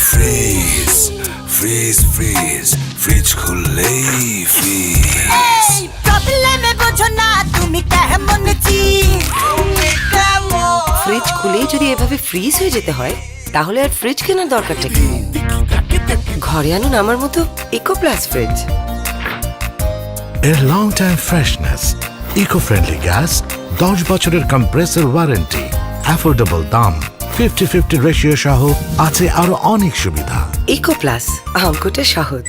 Fridge fridge fridge fridge খুললেই fridge প্রবলেমে বোঝো না তুমি কেমন চিজ ফ্রিজ খুলেই যদি এভাবে ফ্রিজ হয়ে যেতে হয় তাহলে আর ফ্রিজ কেনার দরকারটা কি? ঘরে আনুন আমার মতো ইকো প্লাস ফ্রিজ। এর long time freshness, eco friendly gas, 10 বছরের কম্প্রেসর ওয়ারেন্টি, অ্যাফোর্ডেবল দাম, 50-50 রেশিও সহ আছে আরো অনেক সুবিধা। ইকো প্লাস, অঙ্কটা সহজ।